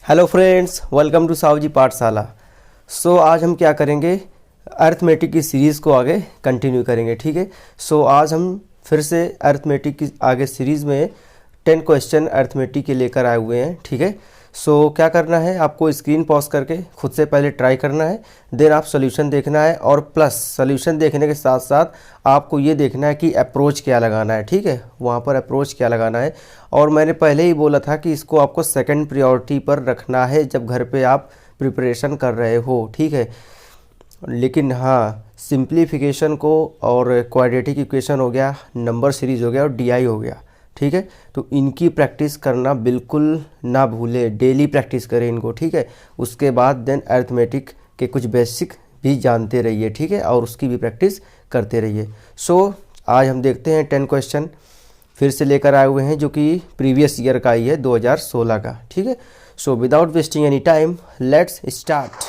Hello friends, welcome to Sahu ji पाठशाला। आज हम क्या करेंगे, अर्थमेटिक की सीरीज़ को आगे कंटिन्यू करेंगे। ठीक है। आज हम फिर से अर्थमेटिक की आगे सीरीज़ में 10 क्वेश्चन अर्थमेटिक के लेकर आए हुए हैं। ठीक है। क्या करना है, आपको स्क्रीन पॉज करके खुद से पहले ट्राई करना है, देन आप सोल्यूशन देखना है, और प्लस सोल्यूशन देखने के साथ साथ आपको ये देखना है कि अप्रोच क्या लगाना है। ठीक है, वहाँ पर अप्रोच क्या लगाना है। और मैंने पहले ही बोला था कि इसको आपको सेकंड प्रायोरिटी पर रखना है जब घर पे आप प्रिपरेशन कर रहे हो। ठीक है। लेकिन हाँ, सिंप्लीफिकेशन को और क्वाड्रेटिक इक्वेशन हो गया, नंबर सीरीज़ हो गया और डीआई हो गया। ठीक है। तो इनकी प्रैक्टिस करना बिल्कुल ना भूले, डेली प्रैक्टिस करें इनको। ठीक है। उसके बाद देन अर्थमेटिक के कुछ बेसिक भी जानते रहिए। ठीक है। और उसकी भी प्रैक्टिस करते रहिए। आज हम देखते हैं 10 क्वेश्चन फिर से लेकर आए हुए हैं, जो कि प्रीवियस ईयर का ही है, 2016 का। ठीक है। Without wasting any time, let's start.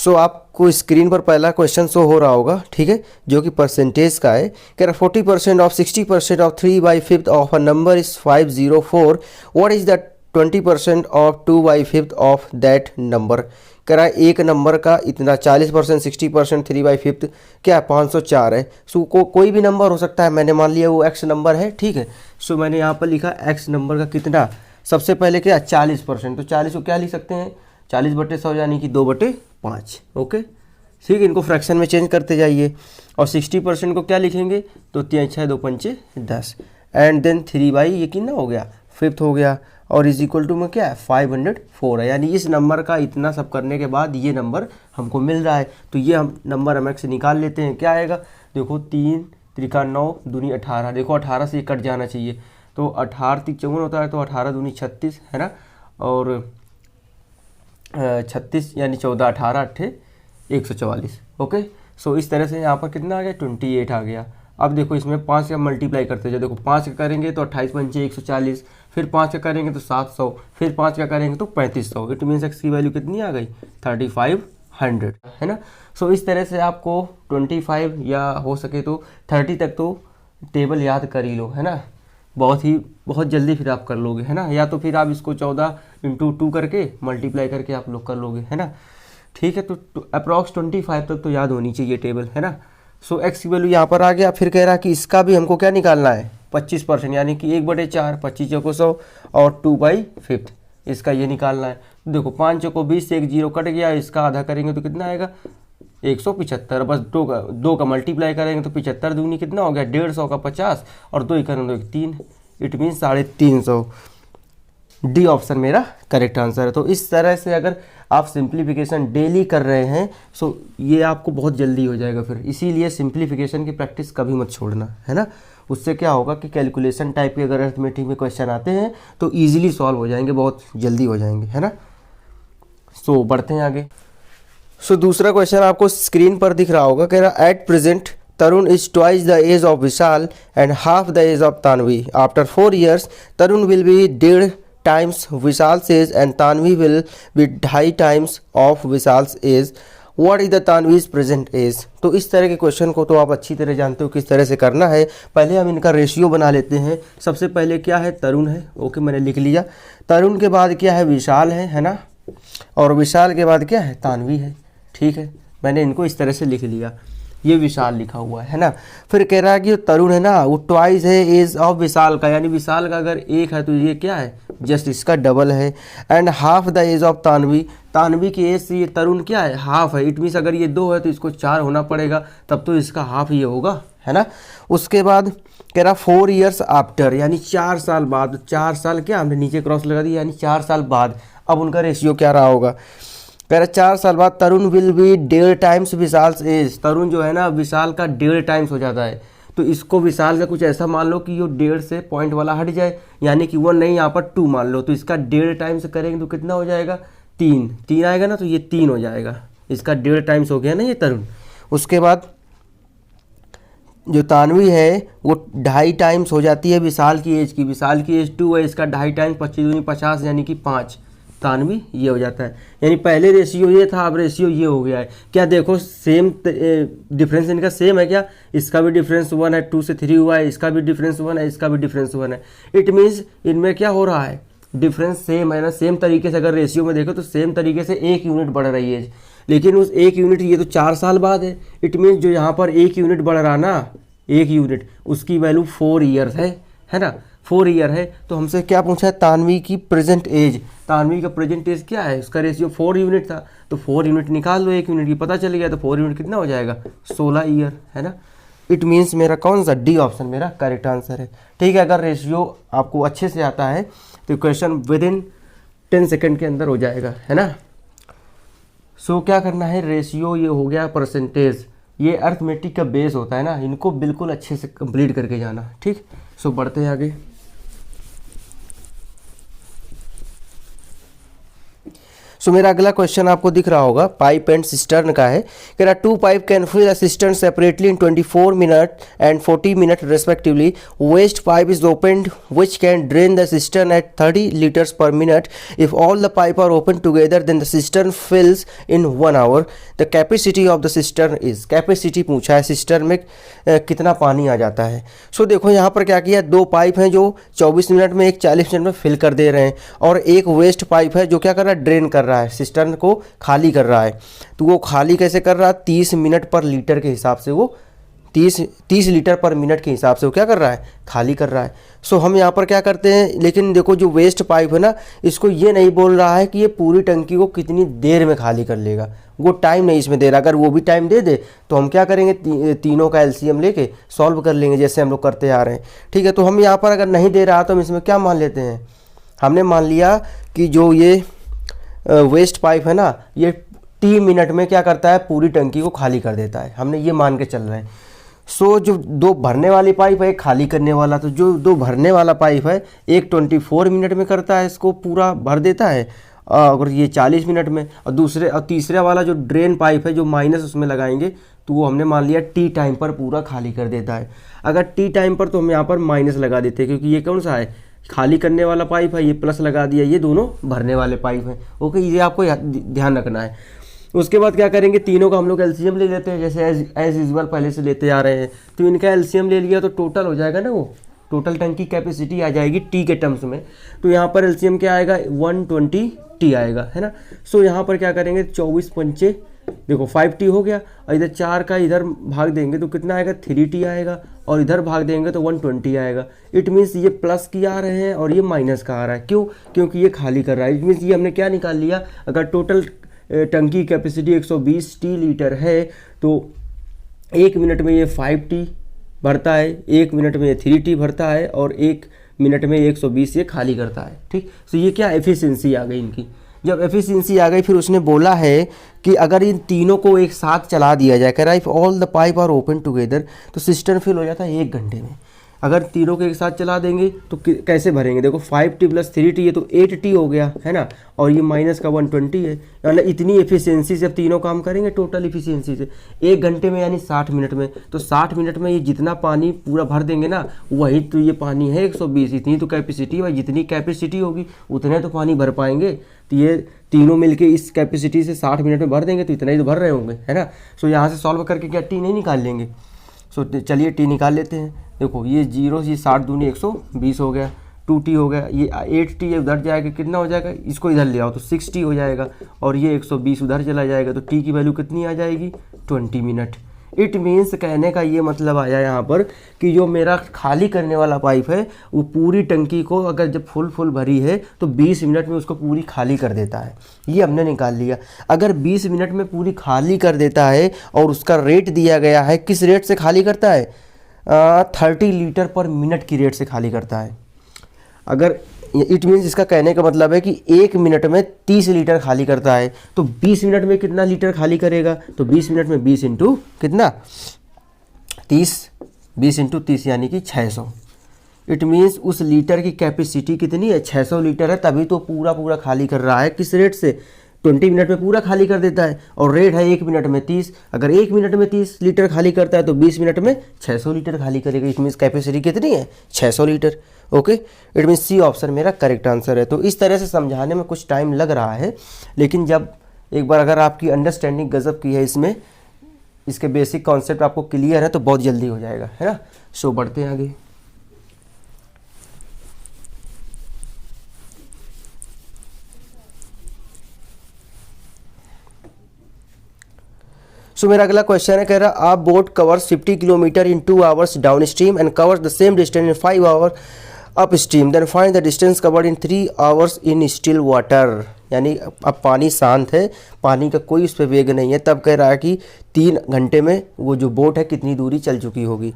आपको स्क्रीन पर पहला क्वेश्चन शो हो रहा होगा। ठीक है, जो कि परसेंटेज का है। कह रहा 40% of 60% of 3/5 of a number is 504। What is the 20% of 2/5 of that number. कह रहा है एक नंबर का इतना 40%, 60%, 3/5 क्या 504 है। कोई भी नंबर हो सकता है। मैंने मान लिया वो एक्स नंबर है। ठीक है। मैंने यहाँ पर लिखा एक्स नंबर का कितना, सबसे पहले क्या 40%, तो 40 को क्या लिख सकते हैं, 40/100 यानी कि 2/5। ओके। ठीक है, इनको फ्रैक्शन में चेंज करते जाइए। और 60% को क्या लिखेंगे, तो 3 6 2 5 10, एंड देन 3 ये कितना हो गया, 5 हो गया। और इज इक्वल टू में क्या है, 504 है। यानी इस नंबर का इतना सब करने के बाद ये नंबर हमको मिल रहा है। तो ये हम नंबर हम से निकाल लेते हैं। क्या आएगा, देखो 3 त्रिका 9 दूनी 18। देखो 18 से ये कट जाना चाहिए, तो 18 3 54 होता है, तो 18 दूनी 36 है ना। और 36 यानी 14 18 8 144। ओके। इस तरह से यहाँ पर कितना आ गया, 28 आ गया। अब देखो इसमें 5 का मल्टीप्लाई करते जाओ। देखो 5 का करेंगे तो 28 पंचे 140, फिर 5 का करेंगे तो 700, फिर 5 का करेंगे तो 3500। इट मीन्स एक्स की वैल्यू कितनी आ गई, 3500 है ना। इस तरह से आपको 25 या हो सके तो 30 तक तो टेबल याद कर ही लो, है ना। बहुत जल्दी फिर आप कर लोगे, है ना। या तो फिर आप इसको 14 × 2 करके मल्टीप्लाई करके आप लोग कर लोगे, है ना। ठीक है। तो अप्रॉक्स 25 तक तो याद होनी चाहिए टेबल, है ना। एक्स की वैल्यू यहाँ पर आ गया। फिर कह रहा है कि इसका भी हमको क्या निकालना है, 25%, यानी कि 1/4, 25 चौको 100 और 2/5 इसका ये निकालना है। देखो 5 चौको 20 से 1 0 कट गया, इसका आधा करेंगे तो कितना आएगा, 175। बस दो का मल्टीप्लाई करेंगे तो 75 दूनी कितना हो गया, 150 का 50, और 2 करेंगे तो 3। It mean 350। डी ऑप्शन मेरा करेक्ट आंसर है। तो इस तरह से अगर आप सिंप्लीफिकेशन डेली कर रहे हैं, ये आपको बहुत जल्दी हो जाएगा। फिर इसीलिए सिंप्लीफिकेशन की प्रैक्टिस कभी मत छोड़ना, है ना। उससे क्या होगा कि कैलकुलेशन टाइप के अगर अर्थमेटिक में क्वेश्चन आते हैं तो ईजिली सॉल्व हो जाएंगे, बहुत जल्दी हो जाएंगे, है ना। बढ़ते हैं आगे। दूसरा क्वेश्चन आपको स्क्रीन पर दिख रहा होगा। कह रहा at present Tarun is twice the age of Vishal and half the age of Tanvi. After 4 years, Tarun will be 1.5 times Vishal's age and Tanvi will be 2.5 times of Vishal's age. What is the Tanvi's present age? तो इस तरह के question को तो आप अच्छी तरह जानते हो किस तरह से करना है। पहले हम इनका रेशियो बना लेते हैं। सबसे पहले क्या है, तरुण है। ओके, मैंने लिख लिया। तरुण के बाद क्या है, विशाल है ना। और विशाल के बाद क्या है, तानवी है। ठीक है, मैंने इनको इस तरह से लिख लिया। ये विशाल लिखा हुआ है ना। फिर कह रहा है कि तरुण है ना, वो ट्वाइस है एज ऑफ विशाल का, यानी विशाल का अगर 1 है तो ये क्या है, जस्ट इसका डबल है। And half the age of Tanvi, Tanvi की एज से ये तरुण क्या है, हाफ है। इट मीन्स अगर ये 2 है तो इसको 4 होना पड़ेगा, तब तो इसका हाफ ये होगा, है ना। उसके बाद कह रहा 4 years आफ्टर, यानी 4 साल बाद। 4 साल क्या, हमने नीचे क्रॉस लगा दी, यानी 4 साल बाद। अब उनका रेशियो क्या रहा होगा, कह रहा 4 साल बाद तरुण विल बी 1.5 टाइम्स विशाल्स एज। तरुण जो है ना, विशाल का 1.5 टाइम्स हो जाता है। तो इसको विशाल का कुछ ऐसा मान लो कि ये 1.5 से पॉइंट वाला हट जाए, यानी कि 1 नहीं, यहाँ पर 2 मान लो। तो इसका 1.5 टाइम्स करेंगे तो कितना हो जाएगा, 3 आएगा ना, तो ये 3 हो जाएगा। इसका 1.5 टाइम्स हो गया ना ये तरुण। उसके बाद जो तानवी है वो 2.5 टाइम्स हो जाती है विशाल की एज की। विशाल की एज 2 है, इसका 2.5 टाइम्स 25 दूनी 50 यानी कि 5 तानवी ये हो जाता है। यानी पहले रेशियो ये था, अब रेशियो ये हो गया है। क्या देखो सेम डिफरेंस इनका सेम है क्या? इसका भी डिफरेंस 1 है, 2 से 3 हुआ है, इसका भी डिफरेंस 1 है, इसका भी डिफरेंस 1 है। इट मीन्स इनमें क्या हो रहा है, डिफरेंस सेम है ना। सेम तरीके से अगर रेशियो में देखो तो सेम तरीके से 1 यूनिट बढ़ रही है, लेकिन उस 1 यूनिट ये तो 4 साल बाद है। इट मीन्स जो यहाँ पर 1 यूनिट बढ़ रहा ना, 1 यूनिट, उसकी वैल्यू 4 ईयर्स है ना, 4 ईयर है। तो हमसे क्या पूछा है, तानवी की प्रेजेंट एज। तानवी का प्रेजेंट एज क्या है, उसका रेशियो 4 यूनिट था, तो 4 यूनिट निकाल लो, 1 यूनिट की पता चल गया, तो 4 यूनिट कितना हो जाएगा, 16 ईयर, है ना। इट मीन्स मेरा कौन सा, डी ऑप्शन मेरा करेक्ट आंसर है। ठीक है, अगर रेशियो आपको अच्छे से आता है तो क्वेश्चन विद इन 10 सेकेंड के अंदर हो जाएगा, है ना। सो क्या करना है, रेशियो ये हो गया, परसेंटेज ये अर्थमेटिक का बेस होता है ना, इनको बिल्कुल अच्छे से कंप्लीट करके जाना। ठीक, सो बढ़ते हैं आगे। सो मेरा अगला क्वेश्चन आपको दिख रहा होगा, पाइप एंड सिस्टर्न का है। कह रहा 2 pipe can fill a cistern separately in 24 minute and 40 minute respectively. Waste pipe is opened which can drain the cistern at 30 litres per minute. If all the pipe are open together then the cistern fills in 1 hour. The capacity of the cistern is, capacity पूछा है, cistern में कितना पानी आ जाता है। सो देखो यहाँ पर क्या किया, 2 पाइप हैं जो 24 मिनट में, एक 40 मिनट में फिल कर दे रहे हैं, और एक वेस्ट पाइप है जो क्या कर रहा है, ड्रेन कर रहा है, सिस्टर्न को खाली कर रहा है। तो वो खाली कैसे कर रहा है, 30 मिनट पर लीटर के हिसाब से, वो 30 लीटर पर मिनट के हिसाब से वो क्या कर रहा है, खाली कर रहा है। सो हम यहाँ पर क्या करते हैं, लेकिन देखो जो वेस्ट पाइप है ना, इसको ये नहीं बोल रहा है कि ये पूरी टंकी को कितनी देर में खाली कर लेगा, वो टाइम नहीं इसमें दे रहा। अगर वो भी टाइम दे दे तो हम क्या करेंगे, तीनों का एलसीएम लेके सॉल्व कर लेंगे, जैसे हम लोग करते आ रहे हैं। ठीक है, तो हम यहाँ पर अगर नहीं दे रहा तो हम इसमें क्या मान लेते हैं, हमने मान लिया कि जो ये वेस्ट पाइप है ना, ये 3 मिनट में क्या करता है, पूरी टंकी को खाली कर देता है, हमने ये मान के चल रहे हैं। सो जो 2 भरने वाली पाइप है, एक खाली करने वाला, तो जो 2 भरने वाला पाइप है, एक 24 मिनट में करता है, इसको पूरा भर देता है, और ये 40 मिनट में। और तीसरा वाला जो ड्रेन पाइप है, जो माइनस उसमें लगाएंगे, तो वो हमने मान लिया टी टाइम पर पूरा खाली कर देता है। अगर टी टाइम पर तो हम यहाँ पर माइनस लगा देते हैं, क्योंकि ये कौन सा है, खाली करने वाला पाइप है, ये प्लस लगा दिया, ये दोनों भरने वाले पाइप हैं। ओके, ये आपको ध्यान रखना है। उसके बाद क्या करेंगे, तीनों का हम लोग एलसीएम ले लेते हैं, जैसे एज यूजुअल पहले से लेते आ रहे हैं। तो इनका एलसीएम ले लिया तो टोटल हो जाएगा ना, वो टोटल टंकी कैपेसिटी आ जाएगी टी के टर्म्स में। तो यहाँ पर एलसीएम क्या आएगा, 120 टी आएगा, है ना। सो यहाँ पर क्या करेंगे, 24 पंचे देखो 5T हो गया, और इधर 4 का इधर भाग देंगे तो कितना आएगा, 3T आएगा, और इधर भाग देंगे तो 120 आएगा। इट मीन्स ये प्लस की आ रहे हैं और ये माइनस का आ रहा है, क्यों, क्योंकि ये खाली कर रहा है। इट मीन्स ये हमने क्या निकाल लिया, अगर टोटल टंकी कैपेसिटी 120 टी लीटर है, तो 1 मिनट में ये 5T भरता है, 1 मिनट में ये 3T भरता है, और 1 मिनट में 120 ये खाली करता है। ठीक, तो ये क्या एफिशिएंसी आ गई इनकी। जब एफिशिएंसी आ गई, फिर उसने बोला है कि अगर इन तीनों को एक साथ चला दिया जाए, कह रहा है if all the pipe are open together, तो सिस्टर्न फिल हो जाता है 1 घंटे में। अगर तीनों को एक साथ चला देंगे तो कैसे भरेंगे, देखो 5T + 3T ये तो 8T हो गया, है ना, और ये माइनस का 120 है, यानी इतनी एफिशिएंसी से अब तीनों काम करेंगे टोटल एफिशिएंसी से 1 घंटे में, यानी 60 मिनट में। तो 60 मिनट में ये जितना पानी पूरा भर देंगे ना, वही तो ये पानी है 120, इतनी तो कैपेसिटी है, जितनी कैपेसिटी होगी उतने तो पानी भर पाएंगे। तो ये तीनों मिलके इस कैपेसिटी से 60 मिनट में भर देंगे, तो इतना ही तो भर रहे होंगे, है ना। सो यहाँ से सॉल्व करके क्या टी नहीं निकाल लेंगे, सो चलिए टी निकाल लेते हैं। देखो ये 0, ये 60 दूनी 120 हो गया, 2T हो गया, ये 8T उधर जाएगा, कितना हो जाएगा, इसको इधर ले आओ तो 6T हो जाएगा, और ये 120 उधर चला जाएगा, तो टी की वैल्यू कितनी आ जाएगी, 20 मिनट। इट मीन्स कहने का ये मतलब आया यहाँ पर कि जो मेरा खाली करने वाला पाइप है, वो पूरी टंकी को अगर जब फुल भरी है तो 20 मिनट में उसको पूरी खाली कर देता है। ये हमने निकाल लिया। अगर 20 मिनट में पूरी खाली कर देता है और उसका रेट दिया गया है, किस रेट से खाली करता है, 30 लीटर पर मिनट की रेट से खाली करता है। अगर इट मीन्स इसका कहने का मतलब है कि 1 मिनट में 30 लीटर खाली करता है, तो 20 मिनट में कितना लीटर खाली करेगा, तो 20 मिनट में 20 इंटू कितना 30, 20 इंटू 30 यानी कि 600। इट मीन्स उस लीटर की कैपेसिटी कितनी है, 600 लीटर है, तभी तो पूरा खाली कर रहा है। किस रेट से, 20 मिनट में पूरा खाली कर देता है, और रेट है 1 मिनट में 30। अगर 1 मिनट में 30 लीटर खाली करता है तो 20 मिनट में 600 लीटर खाली करेगा। इट मीन्स कैपेसिटी कितनी है, 600 litre. Okay, it means C option मेरा करेक्ट आंसर है। तो इस तरह से समझाने में कुछ टाइम लग रहा है, लेकिन जब एक बार अगर आपकी अंडरस्टैंडिंग गजब की है इसमें, इसके बेसिक कॉन्सेप्ट आपको क्लियर है, तो बहुत जल्दी हो जाएगा, है ना। सो बढ़ते हैं आगे। सो मेरा अगला क्वेश्चन है, कह रहा a boat covers 50 kilometre in 2 hours downstream and covers the same distance in 5 hour upstream, then find the distance covered in 3 hours in still water. यानी अब पानी शांत है, पानी का कोई उस पर वेग नहीं है, तब कह रहा है कि 3 घंटे में वो जो बोट है कितनी दूरी चल चुकी होगी।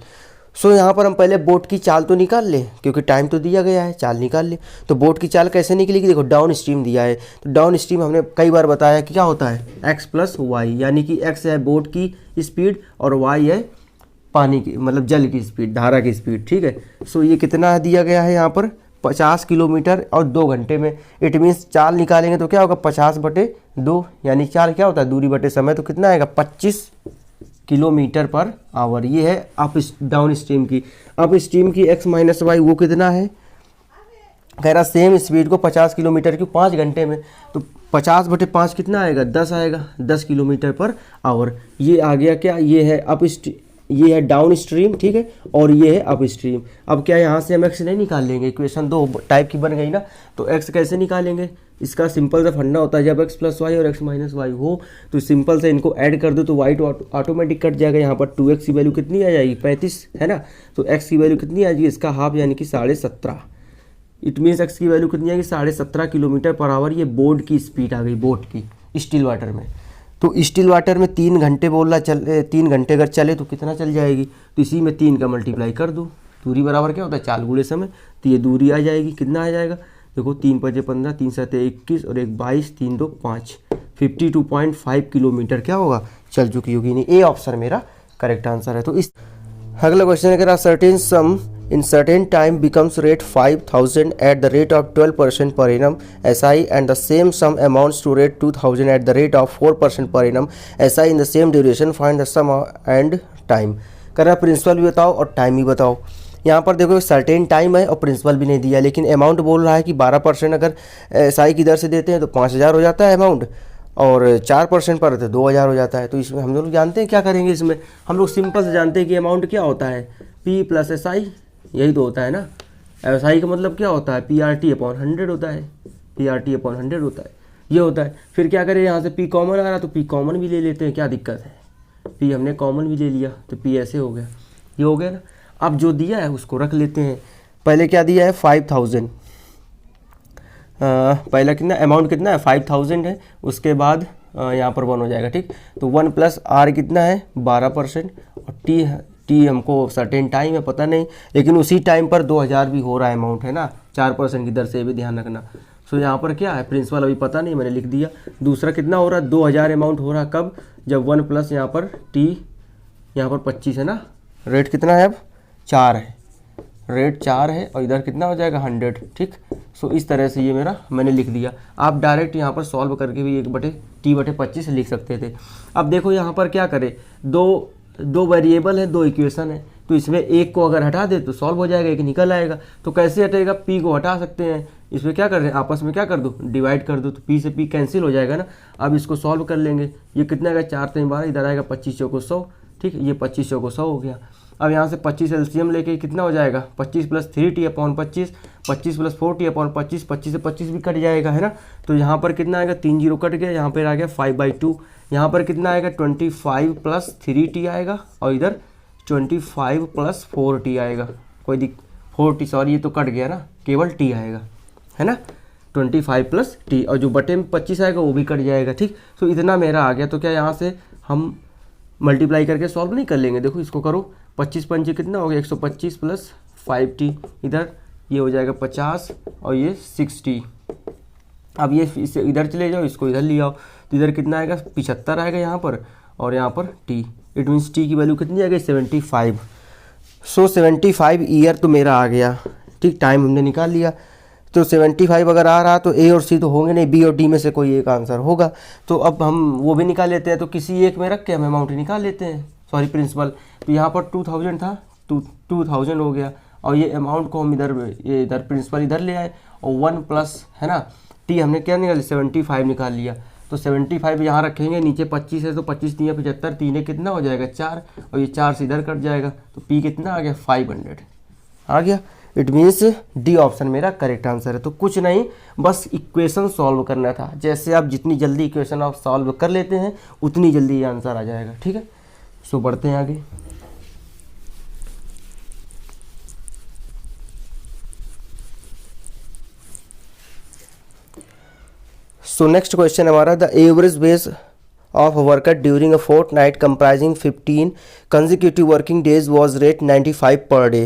सो यहाँ पर हम पहले बोट की चाल तो निकाल लें, क्योंकि टाइम तो दिया गया है, चाल निकाल लें। तो बोट की चाल कैसे निकलेगी, देखो डाउन स्ट्रीम दिया है, तो डाउन स्ट्रीम हमने कई बार बताया कि क्या होता है, x प्लस वाई, यानी कि x है बोट की स्पीड और y है पानी की, मतलब जल की स्पीड, धारा की स्पीड, ठीक है। सो ये कितना दिया गया है यहाँ पर 50 किलोमीटर और 2 घंटे में। इट मीन्स चाल निकालेंगे तो क्या होगा 50/2, यानी चाल क्या होता है दूरी बटे समय, तो कितना आएगा 25 किलोमीटर पर आवर। ये है अप डाउन स्ट्रीम की। अप स्ट्रीम की x माइनस वाई वो कितना है, कह रहा सेम स्पीड को 50 किलोमीटर की 5 घंटे में, तो 50/5 कितना आएगा 10 आएगा, 10 किलोमीटर पर आवर। ये आ गया क्या, ये है ये है डाउन स्ट्रीम, ठीक है, और ये है अप स्ट्रीम। अब क्या यहाँ से हम x नहीं निकाल लेंगे, इक्वेशन 2 टाइप की बन गई ना, तो x कैसे निकालेंगे, इसका सिंपल सा फंडा होता है, जब x प्लस वाई और x माइनस वाई हो तो सिंपल से इनको ऐड कर दो तो y तो ऑटोमेटिक कट जाएगा। यहाँ पर 2x की वैल्यू कितनी आ जाएगी 35, है ना, तो x की वैल्यू कितनी आ जाएगी, इसका हाफ यानी कि 17.5। इट मीन्स x की वैल्यू कितनी आएगी 17.5 किलोमीटर पर आवर। ये बोट की स्पीड आ गई, बोट की स्टिल वाटर में। तो स्टिल वाटर में 3 घंटे बोल रहा 3 घंटे अगर चले तो कितना चल जाएगी, तो इसी में 3 का मल्टीप्लाई कर दो, दूरी बराबर क्या होता है चाल गुणे समय, तो ये दूरी आ जाएगी, कितना आ जाएगा देखो 3 × 5 = 15, 3 × 7 = 21 और 1 = 22, 3 × 2 = 5, 52.5 किलोमीटर क्या होगा चल चुकी होगी। नहीं, ए ऑप्शन मेरा करेक्ट आंसर है। तो इस अगला क्वेश्चन है कि certain some in certain time becomes rate 5000 at the rate of 12% per annum SI and the same sum amounts to rate 2000 at the rate of 4% per annum SI in the same duration, find the sum and time। करना principal भी बताओ और time भी बताओ। यहाँ पर देखो certain time है और प्रिंसिपल भी नहीं दिया, लेकिन अमाउंट बोल रहा है कि 12% अगर SI की दर से देते हैं तो 5000 हो जाता है अमाउंट, और 4% पर तो 2000 हो जाता है। तो इसमें हम लोग जानते हैं क्या करेंगे, इसमें हम लोग सिंपल से जानते हैं कि अमाउंट क्या होता है P + SI, यही तो होता है ना। SI का मतलब क्या होता है PRT/100 होता है, PRT/100 होता है, ये होता है। फिर क्या करें, यहाँ से P कॉमन आ रहा तो P कॉमन भी ले लेते हैं, क्या दिक्कत है, P हमने कॉमन भी ले लिया तो P ऐसे हो गया, ये हो गया ना। अब जो दिया है उसको रख लेते हैं। पहले क्या दिया है 5000, पहला कितना अमाउंट कितना है 5000 है, उसके बाद यहाँ पर 1 हो जाएगा, ठीक। तो 1 + R कितना है 12% और टी हमको सर्टेन टाइम है पता नहीं, लेकिन उसी टाइम पर 2000 भी हो रहा है अमाउंट, है ना, 4% की दर से, भी ध्यान रखना। सो यहाँ पर क्या है प्रिंसिपल अभी पता नहीं, मैंने लिख दिया। दूसरा कितना हो रहा है 2000 अमाउंट हो रहा है, कब, जब 1 + यहाँ पर टी, यहाँ पर 25 है ना, रेट कितना है अब 4 है, रेट 4 है और इधर कितना हो जाएगा 100, ठीक। सो इस तरह से ये मेरा मैंने लिख दिया। आप डायरेक्ट यहाँ पर सॉल्व करके भी 1/T/25 लिख सकते थे। अब देखो यहाँ पर क्या करें, दो वेरिएबल है, 2 इक्वेशन है, तो इसमें एक को अगर हटा दे तो सॉल्व हो जाएगा, एक निकल आएगा। तो कैसे हटेगा, P को हटा सकते हैं, इसमें क्या कर रहे हैं आपस में क्या कर दो डिवाइड कर दो, तो P से P कैंसिल हो जाएगा ना। अब इसको सॉल्व कर लेंगे, ये कितना आएगा 4 × 3 = 12, इधर आएगा 25 × 4 = 100, ठीक, ये 25 × 4 = 100 हो गया। अब यहाँ से 25 एलसीएम लेके कितना हो जाएगा 25 + 3T/25, 25 + 4T/25, 25 से 25 भी कट जाएगा, है ना। तो यहाँ पर कितना आएगा 3 0 कट गया, यहाँ पर आ गया 5/2, यहाँ पर कितना आएगा 25 + 3T आएगा और इधर 25 + 4T आएगा, कोई 4T, सॉरी ये तो कट गया ना, केवल T आएगा, है ना, 25 + T, और जो बटे में 25 आएगा वो भी कट जाएगा, ठीक। तो इतना मेरा आ गया। तो क्या यहाँ से हम मल्टीप्लाई करके सॉल्व नहीं कर लेंगे, देखो इसको करो, 25 × 5 कितना हो गया 125 + 5T, इधर ये हो जाएगा 50 और ये 60। अब ये इसे इधर चले जाओ, इसको इधर ले आओ, तो इधर कितना आएगा 75 आएगा यहाँ पर, और यहाँ पर T, इट मीन्स T की वैल्यू कितनी आ गई 75। सो 75 ईयर तो मेरा आ गया, ठीक, टाइम हमने निकाल लिया। तो 75 अगर आ रहा तो ए और सी तो होंगे नहीं, बी और डी में से कोई एक आंसर होगा। तो अब हम वो भी निकाल लेते हैं, तो किसी एक में रख के हम अमाउंट निकाल लेते हैं, सॉरी प्रिंसिपल। तो यहाँ पर 2000 था, 2000 हो गया, और ये अमाउंट को हम इधर प्रिंसिपल इधर ले आए, और 1 प्लस है ना टी हमने क्या निकाल 75 निकाल लिया। तो 75 यहाँ रखेंगे, नीचे 25 है तो 25 3 75, 3 कितना हो जाएगा 4, और ये 4 से इधर कट जाएगा, तो पी कितना आ गया 500 आ गया। इट मीन्स डी ऑप्शन मेरा करेक्ट आंसर है। तो कुछ नहीं, बस इक्वेशन सॉल्व करना था। जैसे आप जितनी जल्दी इक्वेशन आप सॉल्व कर लेते हैं उतनी जल्दी ये आंसर आ जाएगा, ठीक है। सो बढ़ते हैं आगे। सो नेक्स्ट क्वेश्चन हमारा, the average base of worker during a fortnight comprising 15 consecutive working days was rate 95 per day.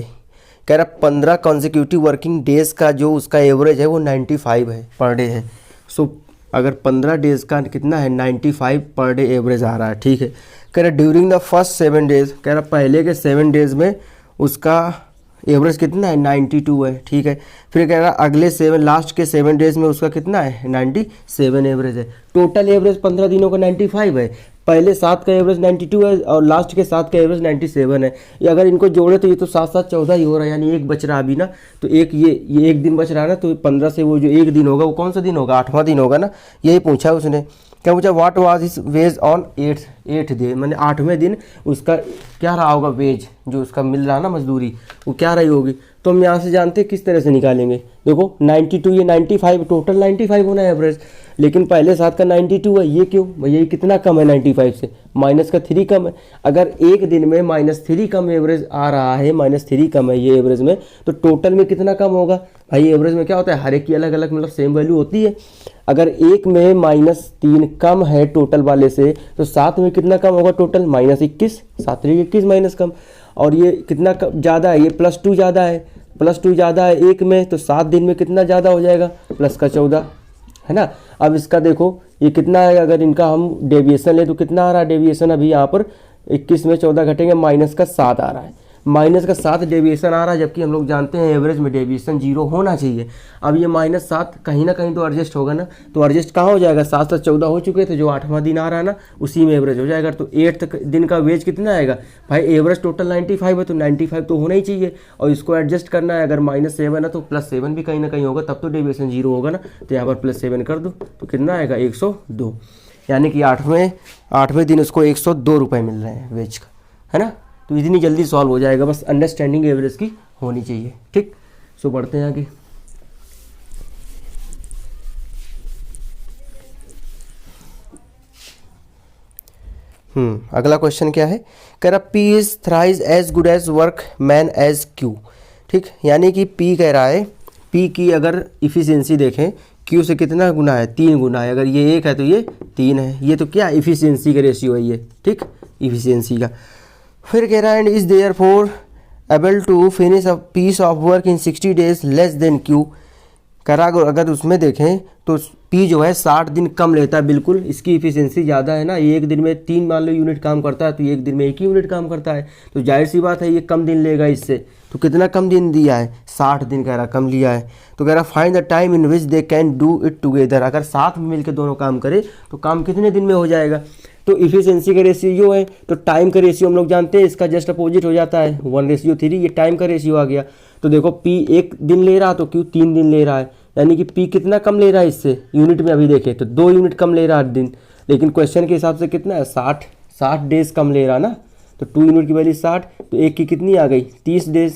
कह रहा 15 कंसेक्यूटिव वर्किंग डेज का जो उसका एवरेज है वो 95 है पर डे है। सो अगर 15 डेज का कितना है 95 पर डे एवरेज आ रहा है, ठीक है। कह रहा ड्यूरिंग द फर्स्ट 7 डेज, कह रहा पहले के 7 डेज में उसका एवरेज कितना है 92 है, ठीक है। फिर कह रहा अगले 7 लास्ट के 7 डेज में उसका कितना है 97 एवरेज है। टोटल एवरेज 15 दिनों का 95 है, पहले 7 का एवरेज 92 है और लास्ट के 7 का एवरेज 97 है। ये अगर इनको जोड़े तो ये तो 7 7 14 ही हो रहा है, यानी एक बच रहा अभी ना, तो एक ये एक दिन बच रहा है ना, तो 15 से वो जो एक दिन होगा वो कौन सा दिन होगा 8वां दिन होगा ना, यही पूछा उसने। क्या पूछा what was his veg on 8th day, मैंने 8वें दिन उसका क्या रहा होगा वेज, जो उसका मिल रहा ना मजदूरी, वो क्या रही होगी। तो हम यहाँ से जानते हैं किस तरह से निकालेंगे। देखो 92 ये 95 टोटल 95 होना है एवरेज, लेकिन पहले 7 का 92 है, ये क्यों भैया, ये कितना कम है 95 से, माइनस का 3 कम है। अगर एक दिन में -3 कम एवरेज आ रहा है, -3 कम है ये एवरेज में, तो टोटल में कितना कम होगा भाई। एवरेज में क्या होता है हर एक की अलग अलग मतलब सेम वैल्यू होती है। अगर एक में -3 कम है टोटल वाले से, तो 7 में कितना कम होगा टोटल -21, 7 21 माइनस कम। और ये कितना ज़्यादा है, ये +2 ज़्यादा है, +2 ज़्यादा है एक में, तो 7 दिन में कितना ज़्यादा हो जाएगा +14 है ना। अब इसका देखो ये कितना है, अगर इनका हम डेविएशन ले तो कितना आ रहा है डेविएशन, अभी यहाँ पर 21 में 14 घटेंगे -7 आ रहा है, -7 डेविएशन आ रहा है, जबकि हम लोग जानते हैं एवरेज में डेविएशन 0 होना चाहिए। अब ये -7 कहीं ना कहीं तो एडजस्ट होगा ना, तो एडजस्ट कहाँ हो जाएगा, 7 से 14 हो चुके थे, जो 8वां दिन आ रहा है ना उसी में एवरेज हो जाएगा। तो 8th दिन का वेज कितना आएगा भाई, एवरेज टोटल 95 है तो 95 तो होना ही चाहिए, और इसको एडजस्ट करना है। अगर -7 है तो +7 भी कहीं ना कहीं होगा, तब तो डेविएशन 0 होगा ना। तो यहाँ पर +7 कर दो तो कितना आएगा 102, यानी कि 8वें दिन उसको 102 रुपये मिल रहे हैं वेज का, है ना। तो इतनी जल्दी सॉल्व हो जाएगा, बस अंडरस्टैंडिंग एवरेज की होनी चाहिए, ठीक। सो बढ़ते हैं आगे। अगला क्वेश्चन क्या है, कह रहा P is thrice as good as workman as Q, ठीक। यानी कि पी कह रहा है, पी की अगर इफिशियंसी देखें क्यू से कितना गुना है 3 गुना है। अगर ये 1 है तो ये 3 है, ये तो क्या इफिशियंसी का रेशियो है ये, ठीक, इफिशियंसी का। फिर कह रहा है and is therefore able to finish a piece of work in 60 days less than Q. कह रहा अगर उसमें देखें तो पी जो है 60 दिन कम लेता है, बिल्कुल इसकी इफिशियंसी ज़्यादा है ना। ये एक दिन में 3 मान लो यूनिट काम करता है, तो एक दिन में 1 ही यूनिट काम करता है, तो जाहिर सी बात है ये कम दिन लेगा इससे। तो कितना कम दिन दिया है 60 दिन, कह रहा कम लिया है। तो कह रहा find the time in which they can do it together. अगर साथ में मिलकर दोनों काम करे तो काम कितने दिन में हो जाएगा। तो इफिशियंसी का रेशियो है, तो टाइम का रेशियो हम लोग जानते हैं इसका जस्ट अपोजिट हो जाता है 1:3, ये टाइम का रेशियो आ गया। तो देखो पी 1 दिन ले रहा तो क्यू 3 दिन ले रहा है, यानी कि पी कितना कम ले रहा है इससे यूनिट में, अभी देखें तो 2 यूनिट कम ले रहा है दिन, लेकिन क्वेश्चन के हिसाब से कितना है 60 डेज कम ले रहा ना। तो 2 यूनिट की वैल्यू 60, तो एक की कितनी आ गई 30 डेज,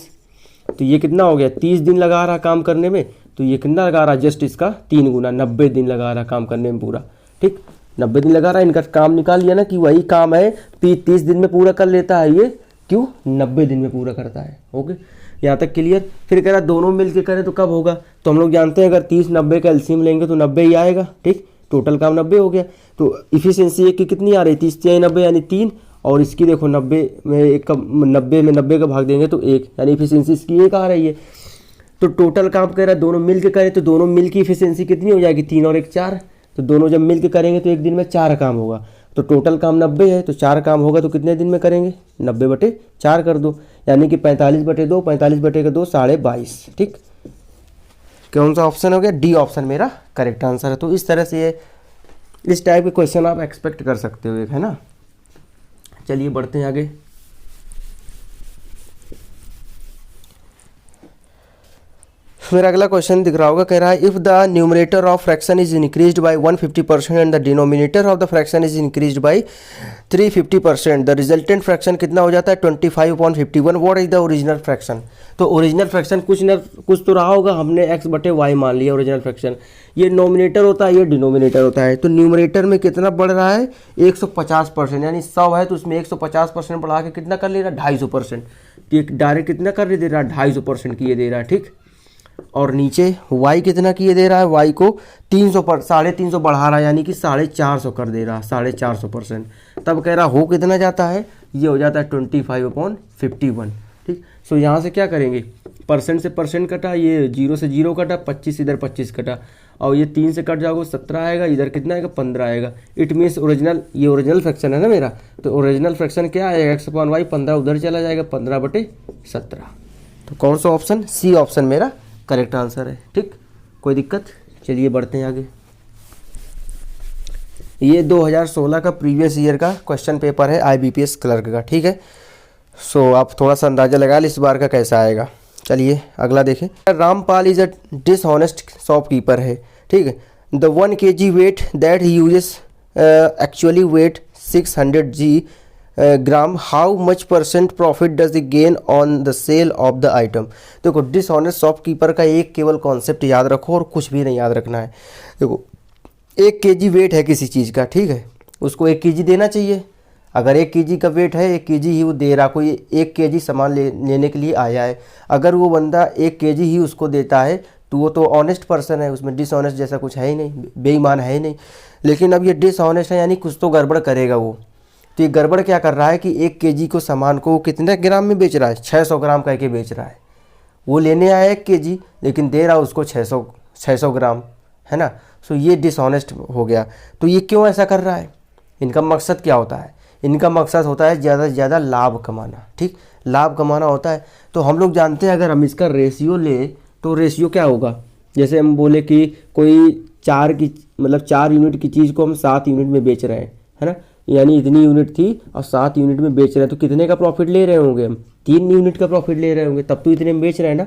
तो ये कितना हो गया 30 दिन लगा रहा काम करने में, तो ये कितना लगा रहा जस्ट इसका 3 गुना 90 दिन लगा रहा काम करने में पूरा, ठीक 90 दिन लगा रहा है। इनका काम निकाल लिया ना कि वही काम है पी 30 दिन में पूरा कर लेता है, ये क्यों 90 दिन में पूरा करता है। ओके, यहाँ तक क्लियर। फिर कह रहा दोनों मिल के करें तो कब होगा, तो हम लोग जानते हैं अगर 30-90 का एलसीएम लेंगे तो 90 ही आएगा, ठीक, टोटल काम 90 हो गया। तो इफिशियंसी एक की कितनी आ रही 30-90 यानी 3, और इसकी देखो 90 में 90 का भाग देंगे तो 1, यानी इफिशियंसी इसकी 1 आ रही है। तो टोटल काम कह रहा है दोनों मिल के करें तो दोनों मिल की इफिशियंसी कितनी हो जाएगी 3 और 1 4, तो दोनों जब मिल के करेंगे तो एक दिन में 4 काम होगा। तो टोटल काम 90 है तो 4 काम होगा तो कितने दिन में करेंगे 90/4 कर दो, यानी कि 45/2, 45/2 22.5, ठीक। कौन सा ऑप्शन हो गया, डी ऑप्शन मेरा करेक्ट आंसर है। तो इस तरह से ये इस टाइप के क्वेश्चन आप एक्सपेक्ट कर सकते हो, एक है ना। चलिए बढ़ते हैं आगे। मेरा अगला क्वेश्चन दिख रहा होगा, कह रहा है if the numerator of fraction is increased by 150% and the denominator of the fraction is increased by 350%, the resultant fraction कितना हो जाता है 25/51। What is the original fraction. तो ओरिजिनल फ्रैक्शन कुछ तो रहा होगा, हमने x/y मान लिया ओरिजिनल फ्रैक्शन। ये नोमिनेटर होता है, ये डिनोमिनेटर होता है। तो न्यूमरेटर में कितना बढ़ रहा है 150%, यानी 100 है तो उसमें 150% बढ़ा के कितना कर ले रहा है 250%। डायरेक्ट कितना कर दे रहा है 250% की ये दे रहा है, ठीक। और नीचे y कितना किए दे रहा है, y को 350 बढ़ा रहा है, यानी कि 450 कर दे रहा है 450%। तब कह रहा हो कितना जाता है, ये हो जाता है 25/51, ठीक। सो यहाँ से क्या करेंगे, परसेंट से परसेंट कटा, ये 0 से 0 कटा, 25 इधर 25 कटा, और ये 3 से कट जाओगे 17 आएगा, इधर कितना आएगा 15 आएगा। इट मीन्स ओरिजिनल, ये ओरिजिनल फ्रैक्शन है ना मेरा, तो ओरिजिनल फ्रैक्शन क्या आएगा x/y, 15 उधर चला जाएगा 15/17। तो कौन सा ऑप्शन, सी ऑप्शन मेरा करेक्ट आंसर है, ठीक। कोई दिक्कत। चलिए बढ़ते हैं आगे। ये 2016 का प्रीवियस ईयर का क्वेश्चन पेपर है IBPS क्लर्क का, ठीक है। सो आप थोड़ा सा अंदाजा लगा ली इस बार का कैसा आएगा। चलिए अगला देखें। Rampal is a dishonest shopkeeper है, ठीक है। The 1 kg weight that he uses actually weight 600 gram, how much % profit does the gain on the sale of the item. देखो डिसऑनेस्ट शॉपकीपर का एक केवल कॉन्सेप्ट याद रखो और कुछ भी नहीं याद रखना है। देखो 1 kg वेट है किसी चीज़ का, ठीक है, उसको 1 kg देना चाहिए। अगर 1 kg का वेट है 1 kg ही वो दे रहा, कोई 1 kg सामान लेने के लिए आया है, अगर वो बंदा 1 kg ही उसको देता है तो वो तो ऑनेस्ट पर्सन है, उसमें डिसऑनेस्ट जैसा कुछ है ही नहीं, बेईमान है ही नहीं। लेकिन अब ये डिसऑनेस्ट है, यानी कुछ तो गड़बड़ करेगा वो। तो ये गड़बड़ क्या कर रहा है कि 1 kg को सामान को कितने ग्राम में बेच रहा है, 600 ग्राम कह के बेच रहा है। वो लेने आया 1 kg लेकिन दे रहा उसको 600 ग्राम, है ना। सो ये डिसऑनेस्ट हो गया। तो ये क्यों ऐसा कर रहा है, इनका मकसद क्या होता है, इनका मकसद होता है ज़्यादा से ज़्यादा लाभ कमाना, ठीक, लाभ कमाना होता है। तो हम लोग जानते हैं अगर हम इसका रेशियो ले तो रेशियो क्या होगा, जैसे हम बोले कि कोई 4 यूनिट की चीज़ को हम 7 यूनिट में बेच रहे हैं, है ना, यानी इतनी यूनिट थी और 7 यूनिट में बेच रहे हैं, तो कितने का प्रॉफिट ले रहे होंगे हम, 3 यूनिट का प्रॉफिट ले रहे होंगे, तब तो इतने में बेच रहे हैं ना,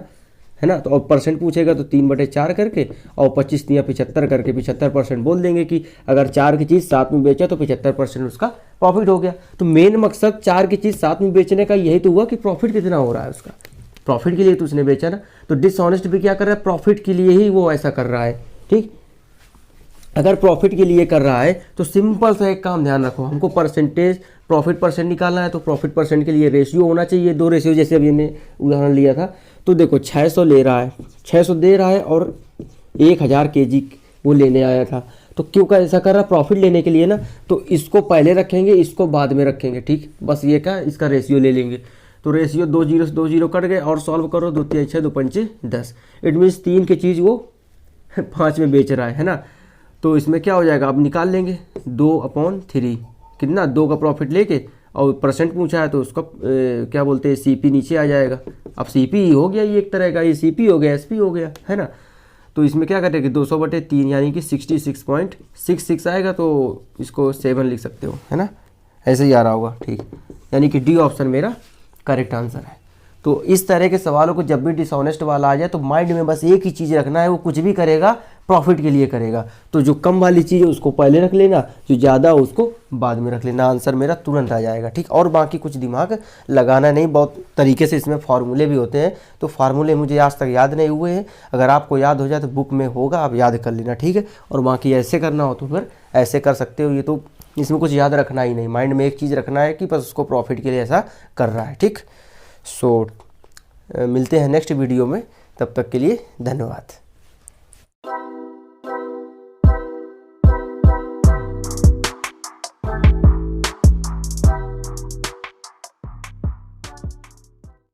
है ना। तो और परसेंट पूछेगा तो 3/4 करके और 25 या 75 करके 75% बोल देंगे कि अगर 4 की चीज़ 7 में बेचा तो 75% उसका प्रॉफिट हो गया। तो मेन मकसद 4 की चीज़ 7 में बेचने का यही तो हुआ कि प्रॉफिट कितना हो रहा है उसका, प्रॉफिट के लिए तो उसने बेचा ना। तो डिसऑनेस्ट भी क्या कर रहा है, प्रॉफिट के लिए ही वो ऐसा कर रहा है, ठीक। अगर प्रॉफिट के लिए कर रहा है तो सिंपल सा एक काम ध्यान रखो, हमको परसेंटेज प्रॉफिट परसेंट निकालना है, तो प्रॉफिट परसेंट के लिए रेशियो होना चाहिए 2 रेशियो, जैसे अभी हमने उदाहरण लिया था। तो देखो 600 ले रहा है, 600 दे रहा है और 1000 kg वो लेने आया था, तो क्यों का ऐसा कर रहा है, प्रॉफिट लेने के लिए ना। तो इसको पहले रखेंगे, इसको बाद में रखेंगे, ठीक, बस ये क्या इसका रेशियो ले लेंगे। तो रेशियो 2 0 से 2 0 कट गए और सॉल्व करो, 2 3 6 2 5 10। इट मीन्स 3 की चीज़ वो 5 में बेच रहा है ना। तो इसमें क्या हो जाएगा, अब निकाल लेंगे 2/3 कितना, 2 का प्रॉफिट लेके और परसेंट पूछा है तो उसका क्या बोलते हैं CP नीचे आ जाएगा। अब CP हो गया, ये एक तरह का ये CP हो गया, SP हो गया, है ना। तो इसमें क्या करेंगे 200/3 यानी कि 66.66 आएगा, तो इसको 7 लिख सकते हो, है ना, ऐसे ही आ रहा होगा, ठीक। यानी कि डी ऑप्शन मेरा करेक्ट आंसर है। तो इस तरह के सवालों को जब भी डिसऑनेस्ट वाला आ जाए तो माइंड में बस एक ही चीज़ रखना है, वो कुछ भी करेगा प्रॉफिट के लिए करेगा। तो जो कम वाली चीज़ है उसको पहले रख लेना, जो ज़्यादा उसको बाद में रख लेना, आंसर मेरा तुरंत आ जाएगा, ठीक। और बाकी कुछ दिमाग लगाना नहीं, बहुत तरीके से इसमें फार्मूले भी होते हैं, तो फार्मूले मुझे आज तक याद नहीं हुए हैं, अगर आपको याद हो जाए तो बुक में होगा, आप याद कर लेना, ठीक है। और बाकी ऐसे करना हो तो फिर ऐसे कर सकते हो। ये तो इसमें कुछ याद रखना ही नहीं, माइंड में एक चीज़ रखना है कि बस उसको प्रॉफिट के लिए ऐसा कर रहा है, ठीक। सो मिलते हैं नेक्स्ट वीडियो में, तब तक के लिए धन्यवाद।